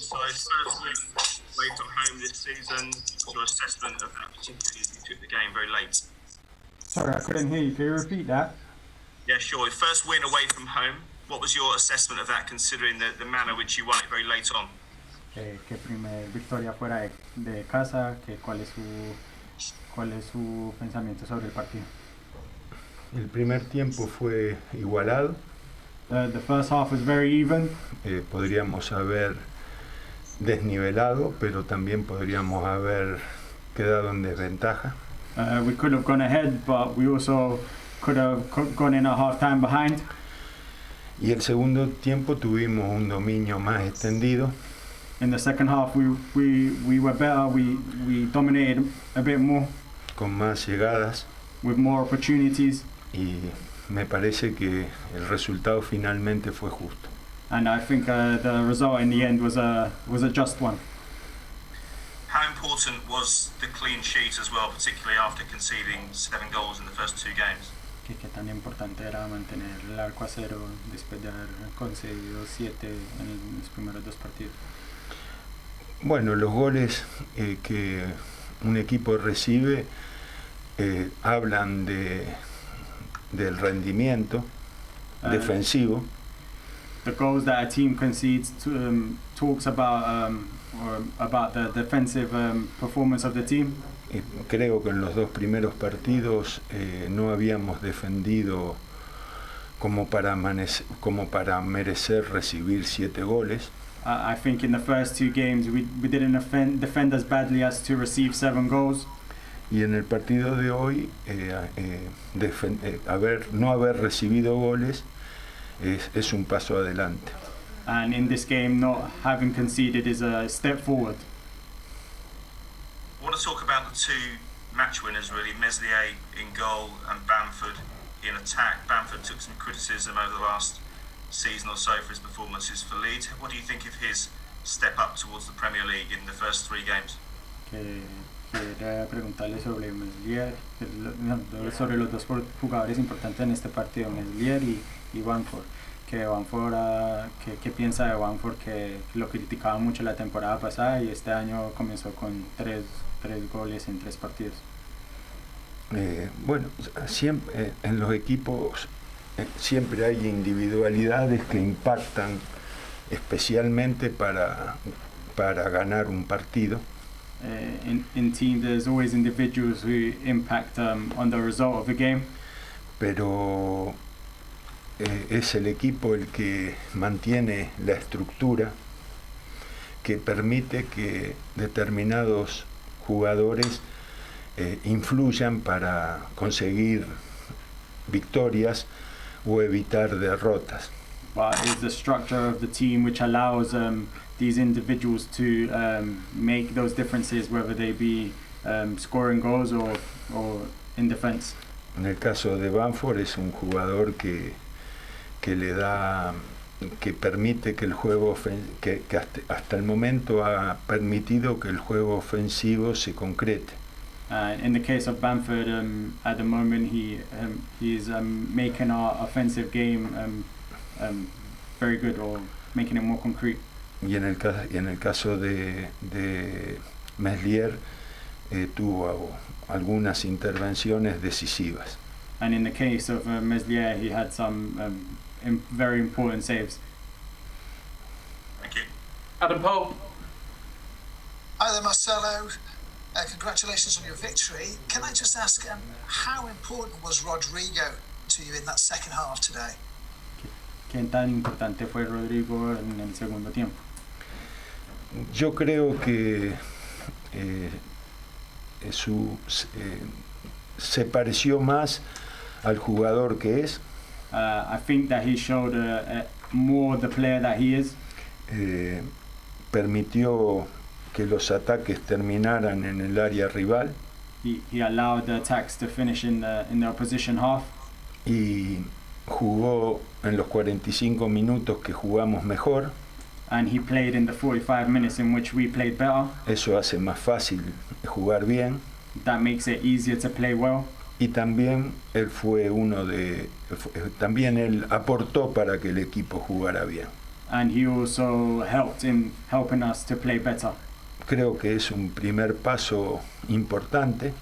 So first week away from home this season, your assessment of that, particularly as you took the game very late? Sorry, I couldn't hear you. Can you repeat that? Yeah, sure. First win away from home. What was your assessment of that, considering the manner which you won it very late on? ¿Qué primer victoria fuera de casa? ¿Cuál es su pensamiento sobre el partido? El primer tiempo fue igualado. The first half was very even. Podríamos haber desnivelado, pero también podríamos haber quedado en desventaja. We could have gone ahead, but we also could have gone in a half time behind. Y el segundo tiempo tuvimos un dominio más extendido. In the second half, we were better. We dominated a bit more. Con más llegadas. With more opportunities. Y me parece que el resultado finalmente fue justo. And I think the result in the end was a just one. How important was the clean sheet as well, particularly after conceding 7 goals in the first 2 games? ¿Qué tan importante era mantener el arco a cero después de haber concedido 7 en los primeros 2 partidos? Bueno, los goles que un equipo recibe hablan del rendimiento defensivo. The goals that a team concedes talks about the defensive performance of the team. Creo que en los 2 primeros partidos no habíamos defendido como para merecer recibir 7 goles. I think in the first 2 games we didn't defend as badly as to receive 7 goals. Y en el partido de hoy no haber recibido goles es un paso adelante. And in this game, not having conceded is a step forward. I want to talk about the 2 match winners, really, Meslier in goal and Bamford in attack. Bamford took some criticism over the last season or so for his performances for Leeds. What do you think of his step up towards the Premier League in the first 3 games? Quería preguntarle sobre Meslier, sobre los 2 jugadores importantes en este partido, Meslier y Bamford. ¿Qué piensa de Bamford, que lo criticaba mucho la temporada pasada y este año comenzó con 3 goles en 3 partidos? Bueno, siempre en los equipos siempre hay individualidades que impactan especialmente para ganar un partido. In team there's always individuals who impact on the result of the game. Pero es el equipo el que mantiene la estructura que permite que determinados jugadores influyan para conseguir victorias o evitar derrotas. But it's the structure of the team which allows these individuals to make those differences, whether they be scoring goals or in defense. En el caso de Bamford es un jugador que permite que el juego que hasta el momento ha permitido que el juego ofensivo se concrete. In the case of Bamford, at the moment he's making our offensive game very good, or making it more concrete. Y en el caso de Meslier tuvo algunas intervenciones decisivas. And in the case of Meslier, he had some very important saves. Thank you. Adam Pope. Hi there, Marcelo. Congratulations on your victory. Can I just ask, how important was Rodrigo to you in that second half today? ¿Qué tan importante fue Rodrigo en el segundo tiempo? Yo creo que se pareció más al jugador que es. I think that he showed more the player that he is. Permitió que los ataques terminaran en el área rival. He allowed the attacks to finish in the opposition half. Y jugó en los 45 minutos que jugamos mejor. And he played in the 45 minutes in which we played better. Eso hace más fácil jugar bien. That makes it easier to play well. Y también también él aportó para que el equipo jugara bien. and he also helped in helping us to play better. Creo que es un primer paso importante,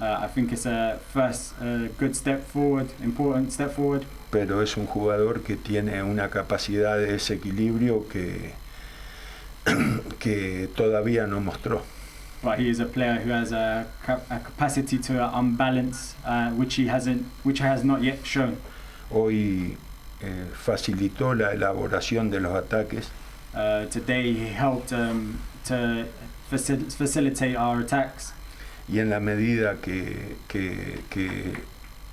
I think it's a first good step forward, important step forward. pero es un jugador que tiene una capacidad de desequilibrio que todavía no mostró. But he is a player who has a capacity to unbalance, which has not yet shown. Hoy facilitó la elaboración de los ataques Today he helped to facilitate our attacks, y en la medida que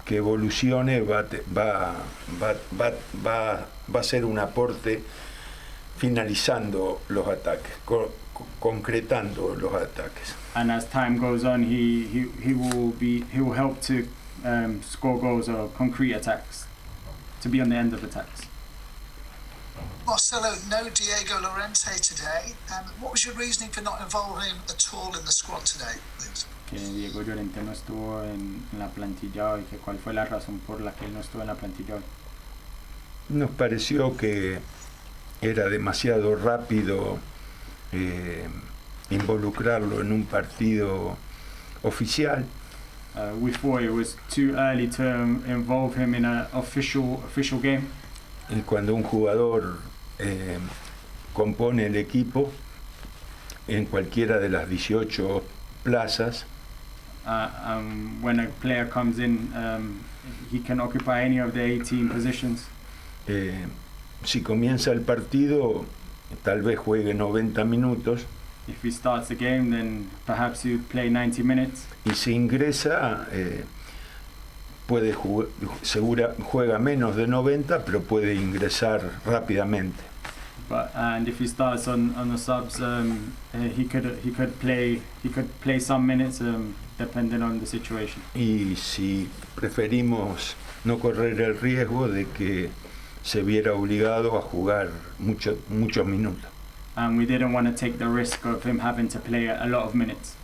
evolucione va a ser un aporte finalizando los ataques, concretando los ataques. and as time goes on, he will help to score goals or concrete attacks, to be on the end of attacks. Marcelo, no Diego Llorente today. What was your reasoning for not involving him at all in the squad today, please? Que Diego Llorente no estuvo en la plantilla hoy, que cuál fue la razón por la que él no estuvo en la plantilla hoy. Nos pareció que era demasiado rápido involucrarlo en un partido oficial. We thought it was too early to involve him in an official game. Y cuando un jugador compone el equipo en cualquiera de las 18 plazas, When a player comes in, he can occupy any of the 18 positions. si comienza el partido, tal vez juegue 90 minutos, If he starts the game, then perhaps he would play 90 minutes. y si ingresa, juega menos de 90, pero puede ingresar rápidamente. And if he starts on the subs, he could play some minutes, depending on the situation. Y si preferimos no correr el riesgo de que se viera obligado a jugar muchos minutos. And we didn't want to take the risk of him having to play a lot of minutes.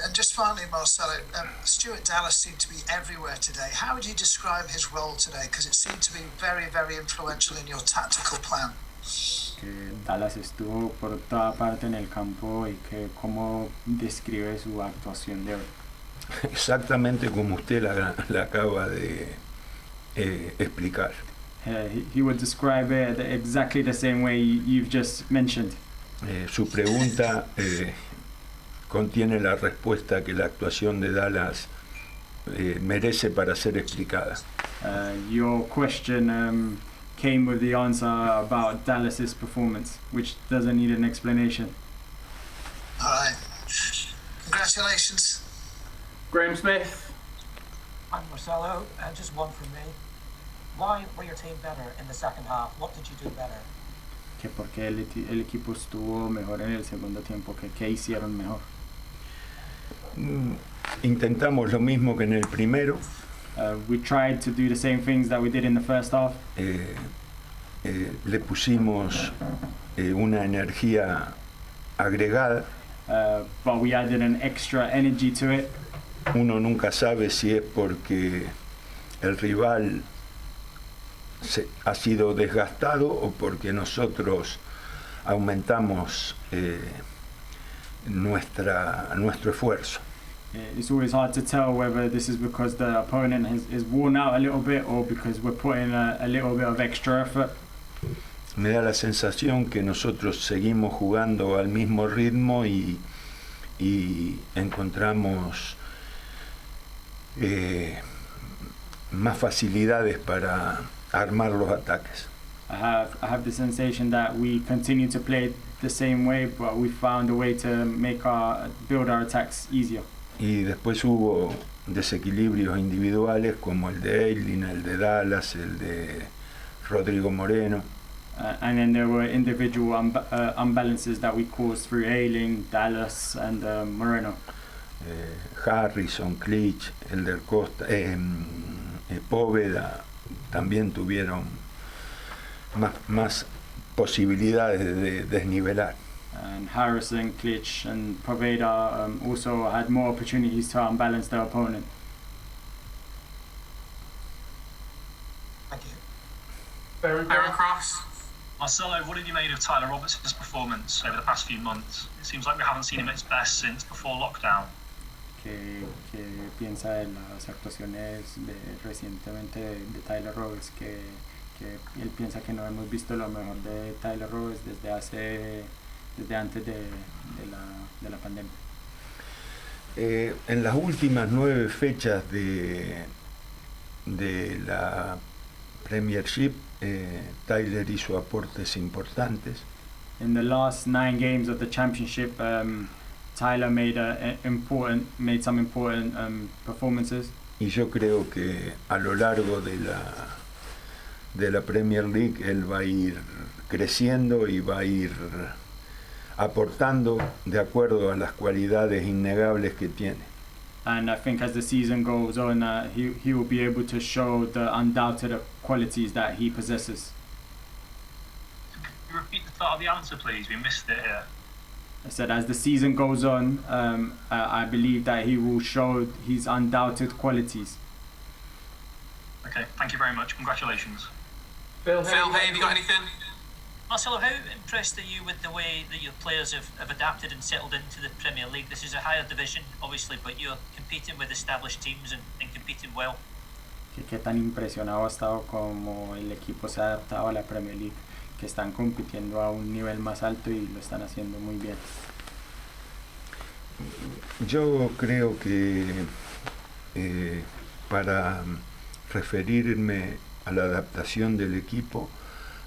And just finally, Marcelo, Stuart Dallas seemed to be everywhere today. How would you describe his role today? Because it seemed to be very, very influential in your tactical plan. Que Dallas estuvo por toda parte en el campo y que cómo describe su actuación de hoy. Exactamente como usted la acaba de explicar. He would describe it exactly the same way you've just mentioned. Su pregunta contiene la respuesta que la actuación de Dallas merece para ser explicada. Your question came with the answer about Dallas's performance, which doesn't need an explanation. All right. Congratulations. Graham Smith. Hi Marcelo, just one from me. Why were your team better in the second half? What did you do better? Que porque el equipo estuvo mejor en el segundo tiempo, que hicieron mejor. Intentamos lo mismo que en el primero. We tried to do the same things that we did in the first half. Le pusimos una energía agregada. But we added an extra energy to it. Uno nunca sabe si es porque el rival ha sido desgastado o porque nosotros aumentamos nuestro esfuerzo. It's always hard to tell whether this is because the opponent is worn out a little bit or because we're putting a little bit of extra effort. Me da la sensación que nosotros seguimos jugando al mismo ritmo y encontramos más facilidades para armar los ataques. I have the sensation that we continue to play the same way, but we found a way to build our attacks easier. Y después hubo desequilibrios individuales como el de Eileen, el de Dallas, el de Rodrigo Moreno. And then there were individual unbalances that we caused through Ailing, Dallas, and Moreno. Harrison, Klitsch, Elder Costa, Póveda también tuvieron más posibilidades de desnivelar. And Harrison, Klitsch, and Poveda also had more opportunities to unbalance their opponent. Thank you. Baron Cross. Marcelo, what have you made of Tyler Roberts' performance over the past few months? It seems like we haven't seen him at his best since before lockdown. ¿Qué piensa de las actuaciones recientemente de Tyler Roberts? Que él piensa que no hemos visto lo mejor de Tyler Roberts desde antes de la pandemia. En las últimas 9 fechas de la Premiership, Tyler hizo aportes importantes. In the last 9 games of the championship, Tyler made some important performances. Y yo creo que a lo largo de la Premier League él va a ir creciendo y va a ir aportando de acuerdo a las cualidades innegables que tiene. And I think as the season goes on, he will be able to show the undoubted qualities that he possesses. Can you repeat the start of the answer, please? We missed it here. I said as the season goes on, I believe that he will show his undoubted qualities. Okay, thank you very much. Congratulations. Phil, hey, have you got anything? Marcelo, how impressed are you with the way that your players have adapted and settled into the Premier League? This is a higher division, obviously, but you're competing with established teams and competing well. ¿Qué tan impresionado ha estado como el equipo se ha adaptado a la Premier League? Que están compitiendo a un nivel más alto y lo están haciendo muy bien. Yo creo que para referirme a la adaptación del equipo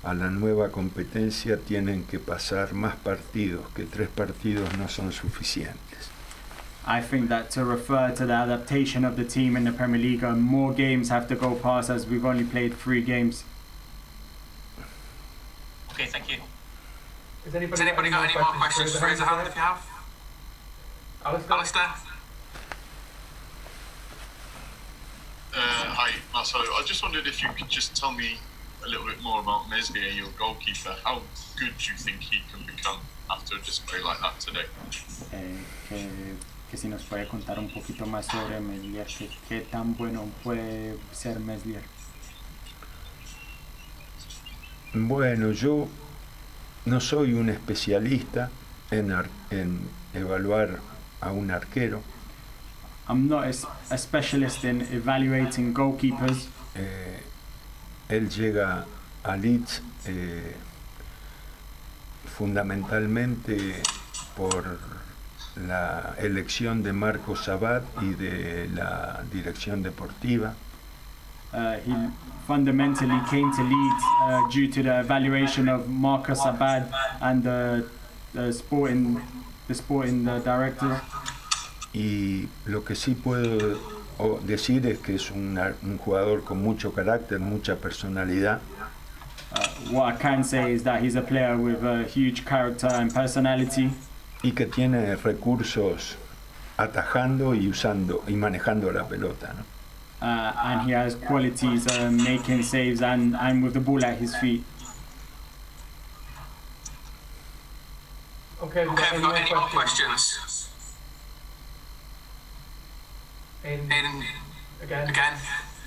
a la nueva competencia tienen que pasar más partidos, que 3 partidos no son suficientes. I think that to refer to the adaptation of the team in the Premier League, more games have to go past as we've only played 3 games. Okay, thank you. Has anybody got any more questions? Raise a hand if you have. Alistair? Hi, Marcelo. I just wondered if you could just tell me a little bit more about Meslier, your goalkeeper. How good do you think he can become after a display like that today? Que si nos puede contar un poquito más sobre Meslier, qué tan bueno puede ser Meslier. Bueno, yo no soy un especialista en evaluar a un arquero. I'm not a specialist in evaluating goalkeepers. Él llega a Leeds fundamentalmente por la elección de Marco Sabat y de la dirección deportiva. He fundamentally came to Leeds due to the evaluation of Marcus Abad and the sporting director. Y lo que sí puedo decir es que es un jugador con mucho carácter, mucha personalidad. What I can say is that he's a player with a huge character and personality. Y que tiene recursos atajando y usando y manejando la pelota, ¿no? And he has qualities making saves and with the ball at his feet. Okay, have we got any more questions? Aidan, again?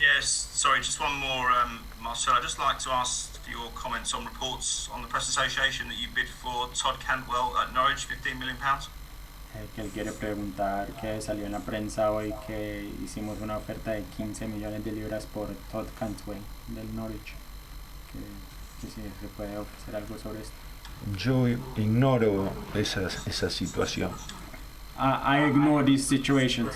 Yes, sorry, just one more, Marcel. I'd just like to ask for your comments on reports on the Press Association that you bid for Todd Cantwell at Norwich, £15 million. Que él quiere preguntar que salió en la prensa hoy que hicimos una oferta de 15 millones de libras por Todd Cantwell del Norwich. Que si se puede ofrecer algo sobre esto. Yo ignoro esa situación. I ignore these situations.